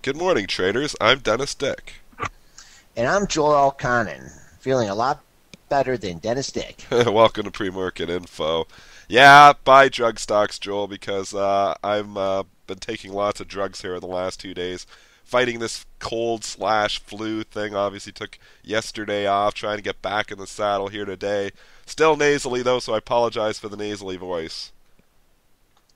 Good morning, traders. I'm Dennis Dick. And I'm Joel Connon, feeling a lot better than Dennis Dick. Welcome to Premarket Info. Yeah, buy drug stocks, Joel, because I've been taking lots of drugs here in the last 2 days. Fighting this cold/flu thing. Obviously took yesterday off, trying to get back in the saddle here today. Still nasally though, so I apologize for the nasally voice.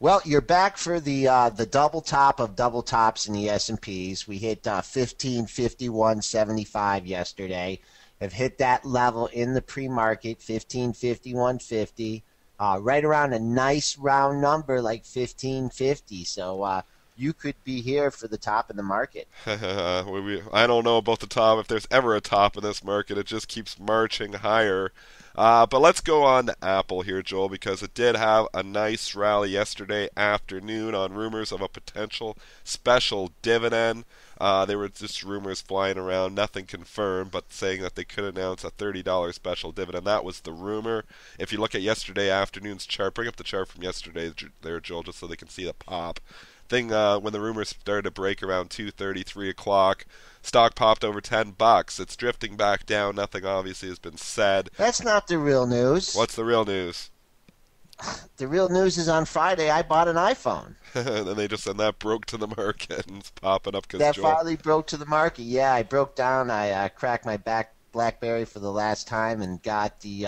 Well, you're back for the double top of double tops in the S&Ps. We hit 1551.75 yesterday. Have hit that level in the pre-market, 1551.50. Right around a nice round number like 1550. So you could be here for the top of the market. I don't know about the top. If there's ever a top in this market, it just keeps marching higher. But let's go on to Apple here, Joel, because it did have a nice rally yesterday afternoon on rumors of a potential special dividend. They were just rumors flying around, nothing confirmed, but saying that they could announce a $30 special dividend. That was the rumor. If you look at yesterday afternoon's chart, bring up the chart from yesterday there, Joel, just so they can see the pop. When the rumors started to break around 2:30, 3 o'clock, stock popped over $10. It's drifting back down. Nothing obviously has been said. That's not the real news. What's the real news? The real news is on Friday I bought an iPhone. And that broke to the market and it's popping up because That Joel. finally broke to the market. Yeah, I broke down. I cracked my back BlackBerry for the last time and got the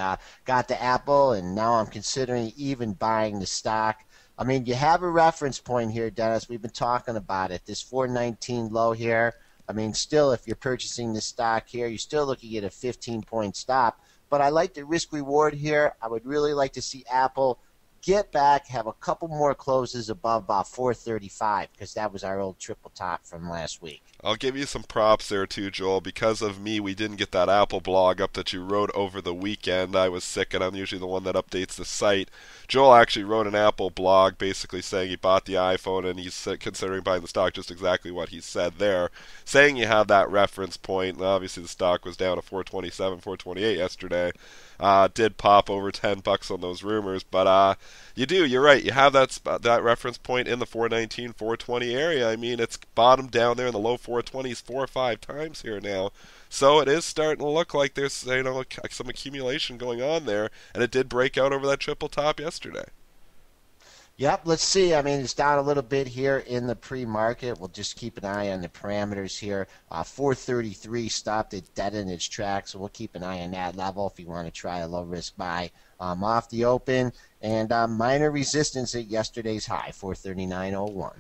Apple, and now I'm considering even buying the stock. I mean, you have a reference point here, Dennis. We've been talking about it. This 419 low here. I mean, still, if you're purchasing this stock here, you're still looking at a 15-point stop. But I like the risk reward here. I would really like to see Apple get back, have a couple more closes above 435, because that was our old triple top from last week. I'll give you some props there too, Joel. Because of me, we didn't get that Apple blog up that you wrote over the weekend. I was sick, and I'm usually the one that updates the site. Joel actually wrote an Apple blog basically saying he bought the iPhone and he's considering buying the stock, just exactly what he said there. Saying you have that reference point, and obviously the stock was down to 427, 428 yesterday. Did pop over $10 on those rumors, but you're right. You have that reference point in the 419, 420 area. I mean, it's bottomed down there in the low 420s 4 or 5 times here now. So it is starting to look like there's some accumulation going on there, and it did break out over that triple top yesterday. Yep, let's see. I mean, it's down a little bit here in the pre-market. We'll just keep an eye on the parameters here. 433 stopped it dead in its tracks, so we'll keep an eye on that level if you want to try a low-risk buy off the open. And minor resistance at yesterday's high, 439.01.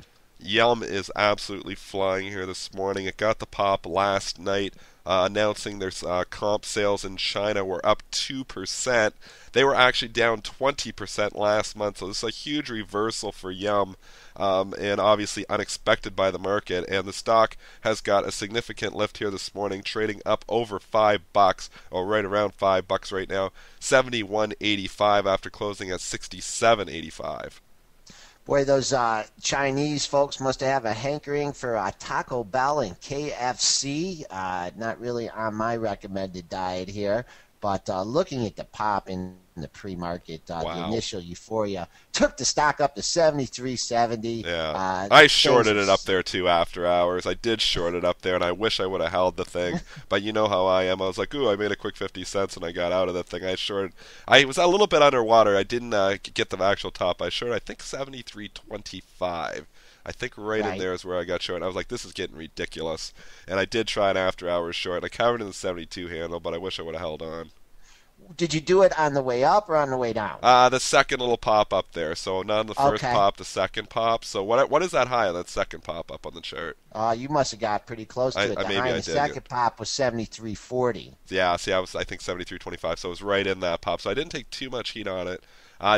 Yum is absolutely flying here this morning. It got the pop last night, announcing their comp sales in China were up 2%. They were actually down 20% last month, so this is a huge reversal for Yum, and obviously unexpected by the market. And the stock has got a significant lift here this morning, trading up over $5, or right around $5 right now, 71.85 after closing at 67.85. Boy, those Chinese folks must have a hankering for Taco Bell and KFC. Not really on my recommended diet here, but looking at the pop in the pre-market, Wow. the initial euphoria took the stock up to 73.70. Yeah, I shorted it up there too after hours. I did short it up there, and I wish I would have held the thing. But you know how I am. I was like, ooh, I made a quick 50 cents, and I got out of that thing. I was a little bit underwater. I didn't get the actual top. I shorted, I think, 73.25. I think right in there is where I got short. I was like, this is getting ridiculous. And I did try an after-hours short. I covered in the 72 handle, but I wish I would have held on. Did you do it on the way up or on the way down? The second little pop up there. So not the first pop, the second pop. So what is that high on that second pop up on the chart? You must have got pretty close to it. The high in the second pop was 73.40. Yeah, see, I think 73.25, so it was right in that pop. So I didn't take too much heat on it.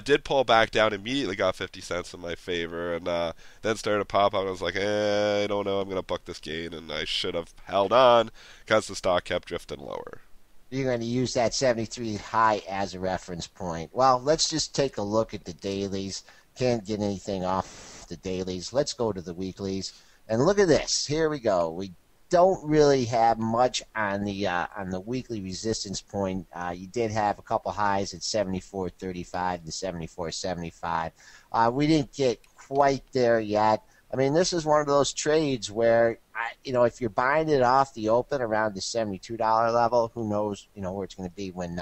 Did pull back down, immediately got 50 cents in my favor, and then started to pop out. I was like, I don't know, I'm going to buck this gain, and I should have held on because the stock kept drifting lower. You're going to use that 73 high as a reference point. Well, let's just take a look at the dailies. Can't get anything off the dailies. Let's go to the weeklies. And look at this. Here we go. We don't really have much on the weekly resistance point. You did have a couple highs at 74.35 to 74.75. We didn't get quite there yet. I mean, this is one of those trades where if you're buying it off the open around the $72 level, who knows, where it's going to be when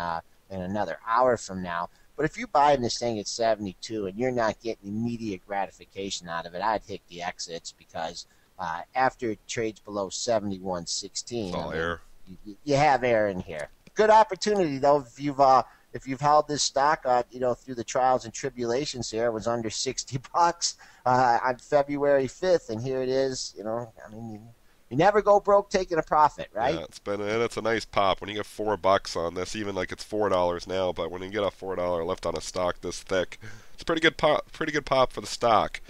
in another hour from now. But if you're buying this thing at 72 and you're not getting immediate gratification out of it, I'd hit the exits because after it trades below 71.16, all air. You have air in here. Good opportunity though if you've held this stock, through the trials and tribulations here. It was under $60 on February 5th, and here it is. You never go broke taking a profit, right? Yeah, it's a nice pop when you get $4 on this. Even like it's $4 now, but when you get a $4 lift on a stock this thick, it's a pretty good pop. Pretty good pop for the stock.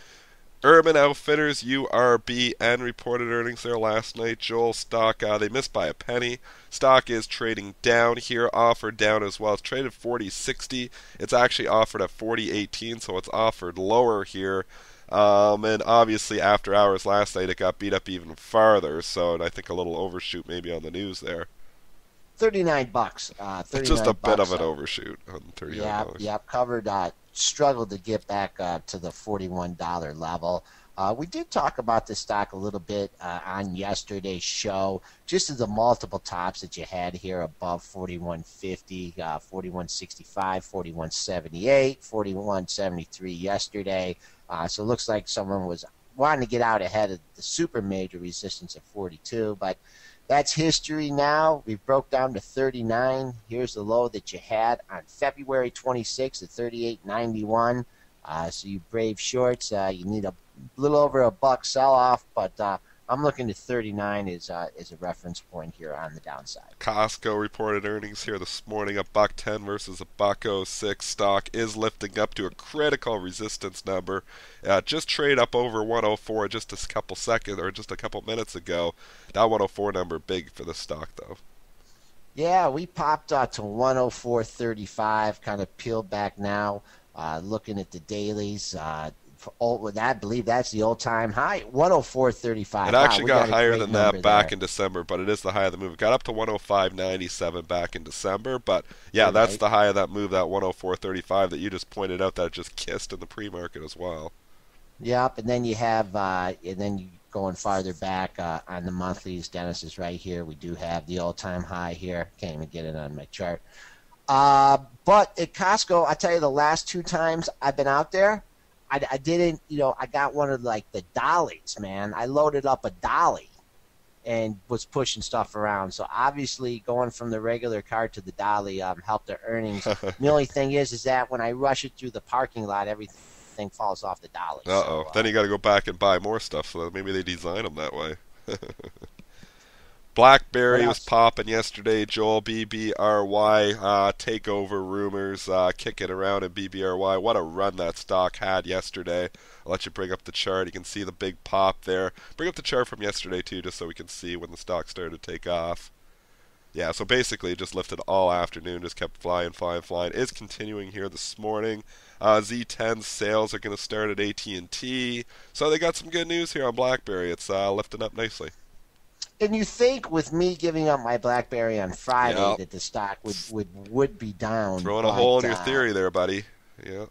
Urban Outfitters, URBN, reported earnings there last night. Joel, stock, they missed by a penny. Stock is trading down here, offered down as well. It's traded 40.60. It's actually offered at 40.18, so it's offered lower here. And obviously after hours last night, it got beat up even farther. So I think a little overshoot maybe on the news there. $39. It's just a bit of an overshoot on $39. Yeah, covered. Struggled to get back to the $41 level. We did talk about the stock a little bit on yesterday's show, just as the multiple tops that you had here above 41.50, 41.65, 41.78, 41.73 yesterday. So it looks like someone was wanting to get out ahead of the super major resistance at 42, but that's history now. We broke down to 39. Here's the low that you had on February 26th at 38.91. So you brave shorts. You need a little over $1 sell-off, but I'm looking at 39 as a reference point here on the downside. Costco reported earnings here this morning. $1.10 versus $1.06. Stock is lifting up to a critical resistance number. Just trade up over 104 just a couple minutes ago. That 104 number big for the stock though. Yeah, we popped to 104.35. Kind of peeled back now. Looking at the dailies. I believe that's the all-time high, 104.35. It actually got higher than that back in December, but it is the high of the move. It got up to 105.97 back in December, but yeah, that's the high of that move, that 104.35 that you just pointed out that it just kissed in the pre-market as well. Yep, and then you have, going farther back on the monthlies, Dennis is right here. We do have the all-time high here. Can't even get it on my chart. But at Costco, I tell you, the last two times I've been out there, I didn't, I got one of the dollies, man. I loaded up a dolly and was pushing stuff around. So obviously going from the regular cart to the dolly helped the earnings. The only thing is that when I rush it through the parking lot, everything falls off the dolly. Uh-oh. Then you got to go back and buy more stuff. So maybe they design them that way. BlackBerry was popping yesterday. Joel, BBRY takeover rumors kicking around in BBRY. What a run that stock had yesterday. I'll let you bring up the chart. You can see the big pop there. Bring up the chart from yesterday too, just so we can see when the stock started to take off. Yeah, so basically it just lifted all afternoon, just kept flying. Is continuing here this morning. Z10 sales are going to start at AT&T. So they got some good news here on BlackBerry. It's lifting up nicely. And you think with me giving up my BlackBerry on Friday that the stock would be down. Throwing a hole in your theory there, buddy.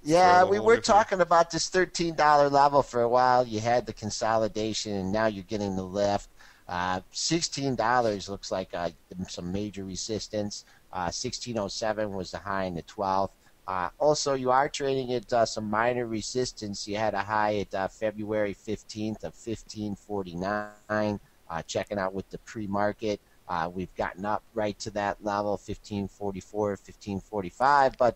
Yeah, we were talking about this $13 level for a while. You had the consolidation, and now you're getting the lift. $16 looks like some major resistance. 1607 was the high in the 12th. Also, you are trading at some minor resistance. You had a high at February 15th of 1549. Checking out with the pre-market, we've gotten up right to that level, 1544, 1545. But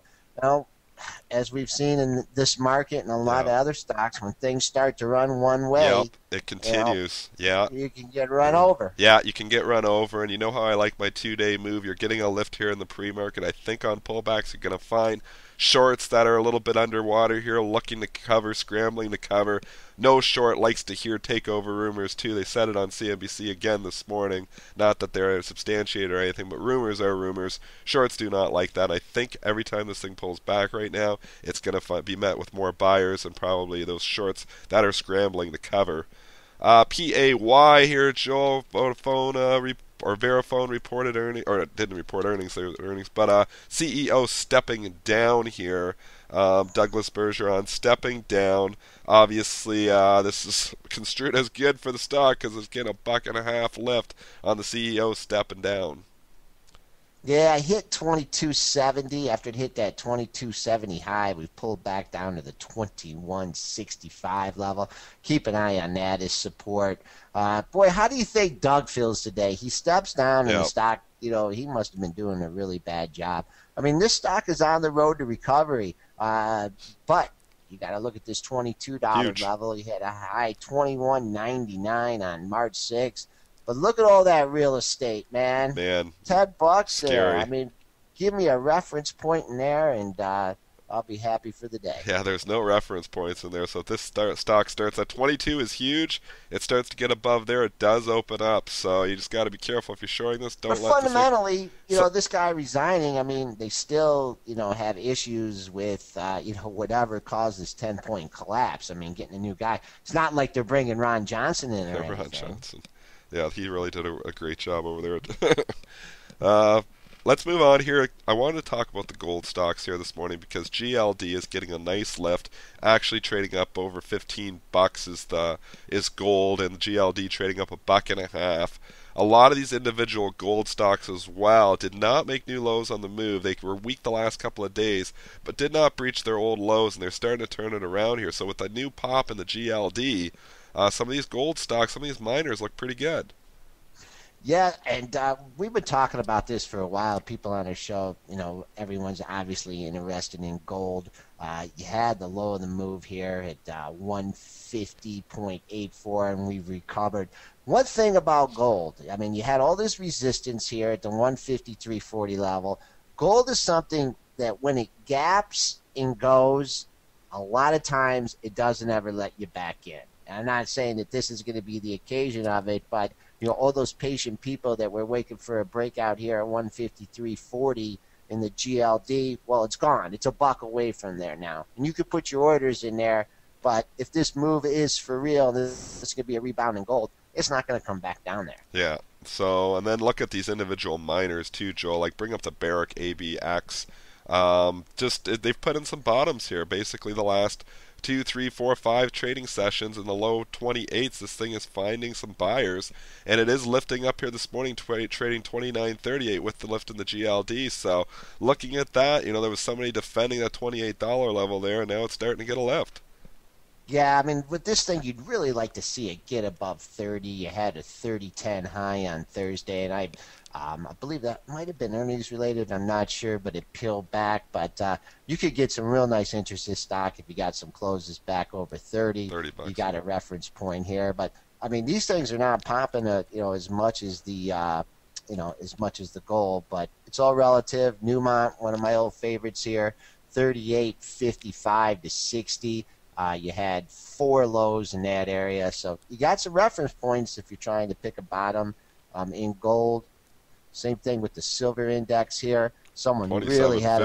as we've seen in this market and a lot of other stocks, when things start to run one way, it continues. You can get run over. Yeah, you can get run over, and you know how I like my 2-day move. You're getting a lift here in the pre-market. I think on pullbacks you're going to find shorts that are a little bit underwater here, looking to cover, scrambling to cover. No short likes to hear takeover rumors too. They said it on CNBC again this morning. Not that they're substantiated or anything, but rumors are rumors. Shorts do not like that. I think every time this thing pulls back right now, it's going to be met with more buyers and probably those shorts that are scrambling to cover. PAY here, Joel. Vodafone or Verifone reported earnings, or didn't report earnings, but CEO stepping down here. Douglas Bergeron stepping down. Obviously, this is construed as good for the stock because it's getting $1.50 lift on the CEO stepping down. Yeah, I hit 2270. After it hit that 2270 high, we pulled back down to the 2165 level. Keep an eye on that as support. Boy, how do you think Doug feels today? He steps down and the Yep. stock, he must have been doing a really bad job. I mean, this stock is on the road to recovery, but you got to look at this $22 Huge. level. You had a high 21.99 on March 6th. But look at all that real estate, man. Man, $10 there. scary. I mean, give me a reference point in there, and I'll be happy for the day. Yeah, there's no reference points in there. So if this stock starts at 22 is huge. It starts to get above there. It does open up. So you just got to be careful if you're shorting this. Don't But let fundamentally, this guy resigning, I mean, they still, have issues with, whatever caused this 10-point collapse. I mean, getting a new guy. It's not like they're bringing Ron Johnson in or anything. Ron Johnson. Yeah, he really did a great job over there. Let's move on here. I wanted to talk about the gold stocks here this morning because GLD is getting a nice lift, actually trading up over $15 is gold, and GLD trading up $1.50. A lot of these individual gold stocks as well did not make new lows on the move. They were weak the last couple of days, but did not breach their old lows, and they're starting to turn it around here. So with the new pop in the GLD, some of these gold stocks, some of these miners look pretty good. Yeah, and we've been talking about this for a while. People on our show, everyone's obviously interested in gold. You had the low of the move here at 150.84, and we've recovered. One thing about gold, I mean, you had all this resistance here at the 153.40 level. Gold is something that when it gaps and goes, a lot of times it doesn't ever let you back in. And I'm not saying that this is going to be the occasion of it, but all those patient people that were waiting for a breakout here at 153.40 in the GLD, well, it's gone. It's $1 away from there now. And you could put your orders in there, but if this move is for real, this is going to be a rebound in gold, it's not going to come back down there. Yeah. So, and then look at these individual miners too, Joel. Like bring up the Barrick ABX. They've put in some bottoms here. Basically, the last 2, 3, 4, 5 trading sessions in the low 28s. This thing is finding some buyers, and it is lifting up here this morning, trading 29.38 with the lift in the GLD. So, looking at that, there was somebody defending that $28 level there, and now it's starting to get a lift. Yeah, I mean, with this thing, you'd really like to see it get above 30. You had a 30.10 high on Thursday, and I believe that might have been earnings related. I'm not sure, but it peeled back. But you could get some real nice interest in stock if you got some closes back over 30. $30. You got a reference point here, but I mean, these things are not popping, as much as the gold, but it's all relative. Newmont, one of my old favorites here, 38.55 to 60. You had 4 lows in that area, so you got some reference points if you're trying to pick a bottom in gold. Same thing with the silver index here. Someone really had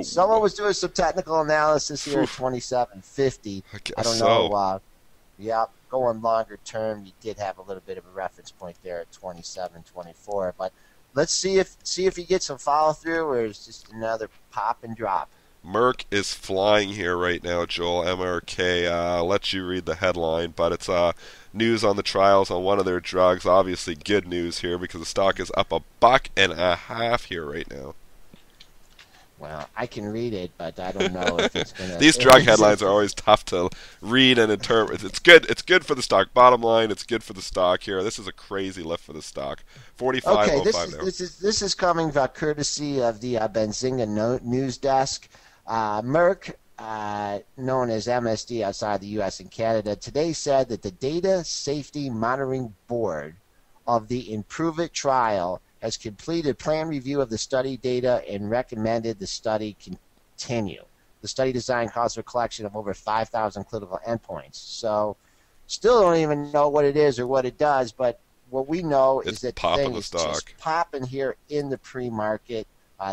someone was doing some technical analysis here at 27.50. I don't know. Going longer term, you did have a little bit of a reference point there at 27.24. But let's see if you get some follow through, or it's just another pop and drop. Merck is flying here right now, Joel. MRK. I'll let you read the headline, but it's news on the trials on one of their drugs. Obviously, good news here because the stock is up $1.50 here right now. Well, I can read it, but I don't know if it's going to... These drug headlines are always tough to read and interpret. It's good. It's good for the stock. Bottom line, it's good for the stock here. This is a crazy lift for the stock. 45.05 okay, now. This is coming courtesy of the Benzinga news desk. Merck, known as MSD outside the U.S. and Canada, today said that the Data Safety Monitoring Board of the Improve It trial has completed planned review of the study data and recommended the study continue. The study design calls for a collection of over 5,000 clinical endpoints. So, still don't even know what it is or what it does, but what we know is that the thing is just popping here in the pre-market.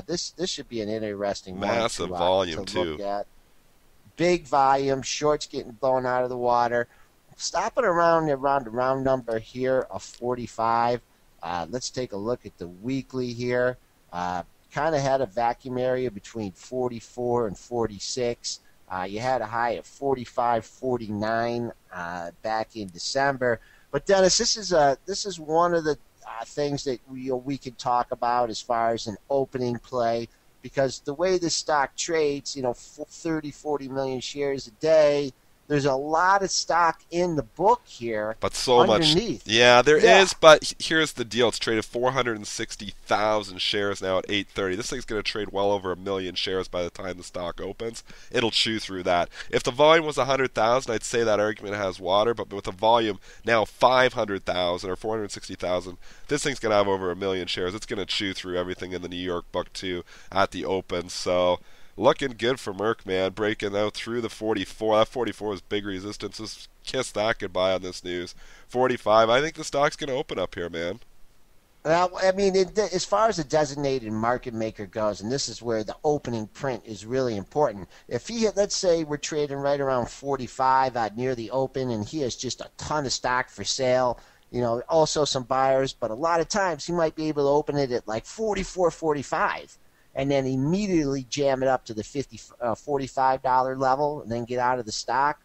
This should be an interesting massive volume to look at. Big volume, shorts getting blown out of the water. Stopping around the round number here of 45. Let's take a look at the weekly here. Uh, kind of had a vacuum area between 44 and 46. You had a high of 45.49 back in December. But Dennis, this is one of the things that we can talk about as far as an opening play, because the way this stock trades, 30, 40 million shares a day, there's a lot of stock in the book here But so much. underneath. Yeah, there Yeah. is, but here's the deal. It's traded 460,000 shares now at 8:30. This thing's going to trade well over a million shares by the time the stock opens. It'll chew through that. If the volume was 100,000, I'd say that argument has water, but with the volume now 500,000 or 460,000, this thing's going to have over a million shares. It's going to chew through everything in the New York book too at the open. So looking good for Merck, man. Breaking out through the 44. That 44 is big resistance. Just kiss that goodbye on this news. 45. I think the stock's going to open up here, man. Well, I mean, as far as a designated market maker goes, and this is where the opening print is really important. If he, let's say we're trading right around 45 near the open, and he has just a ton of stock for sale, also some buyers, but a lot of times he might be able to open it at like 44, 45, and then immediately jam it up to the $45 level and then get out of the stock.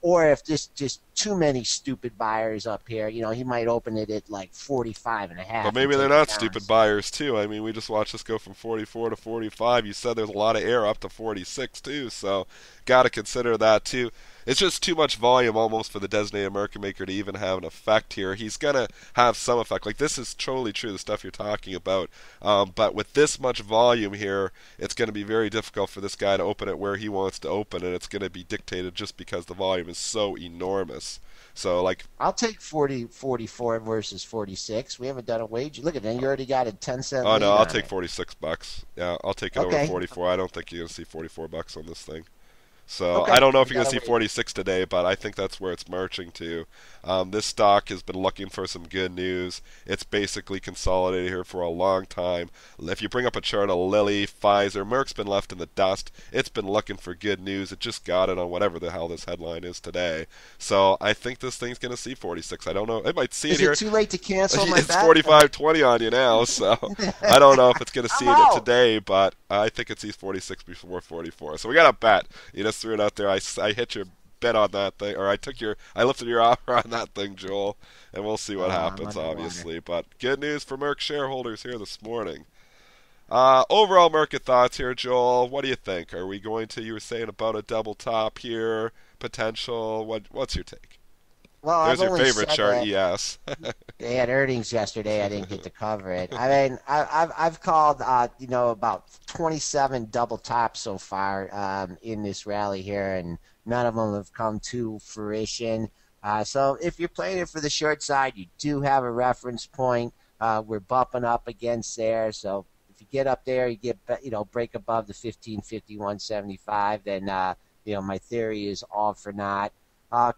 Or if just too many stupid buyers up here, he might open it at like 45 and a half. But And maybe they're take it not down. stupid buyers too. I mean, we just watched this go from 44 to 45. You said there's a lot of air up to 46 too, so got to consider that too. It's just too much volume almost for the designated market maker to even have an effect here. He's gonna have some effect. Like this is totally true, the stuff you're talking about. But with this much volume here, it's going to be very difficult for this guy to open it where he wants to open, and it's going to be dictated just because the volume is so enormous. So like, I'll take 44 versus 46. We haven't done a wager. Look at that. You already got a 10-cent oh no, lead I'll on take it. $46. Yeah, I'll take it over Okay. 44. I don't think you're going to see $44 on this thing. So I Okay. don't know if We you're going got to a see wager. 46 today, but I think that's where it's marching to. This stock has been looking for some good news. It's basically consolidated here for a long time. If you bring up a chart of Lilly, Pfizer, Merck's been left in the dust. It's been looking for good news. It just got it on whatever the hell this headline is today. So I think this thing's going to see 46. I don't know. It might see it Is it here. too late to cancel my It's bet? 45.20 on you now, so I don't know if it's going to see I'm it out. today, but I think it sees 46 before 44. So we got a bet. You just threw it out there. I hit your bet on that thing, or I lifted your offer on that thing, Joel, and we'll see what I'm happens, underwater. obviously. But good news for Merck shareholders here this morning. Overall market thoughts here, Joel. What do you think? Are we going to? You were saying about a double top here, potential. What's your take? Well, I've There's your only favorite said chart, that ES. they had earnings yesterday. I didn't get to cover it. I mean, I've called about 27 double tops so far in this rally here, and none of them have come to fruition. So if you're playing it for the short side, you do have a reference point. We're bumping up against there, so if you get up there, you get break above the 1551.75, then my theory is all for naught.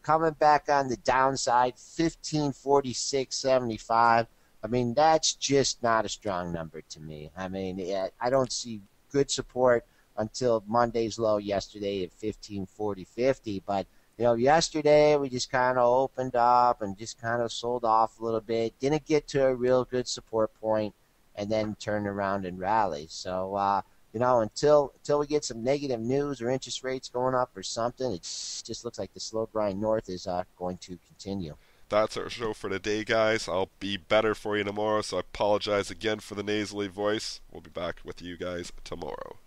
Coming back on the downside, 1546.75. I mean, that's just not a strong number to me. I mean, I don't see good support until Monday's low yesterday at 1540.50. But, yesterday we just kind of opened up and just kind of sold off a little bit. Didn't get to a real good support point and then turned around and rallied. So, until we get some negative news or interest rates going up or something, it just looks like the slow grind north is going to continue. That's our show for today, guys. I'll be better for you tomorrow, so I apologize again for the nasally voice. We'll be back with you guys tomorrow.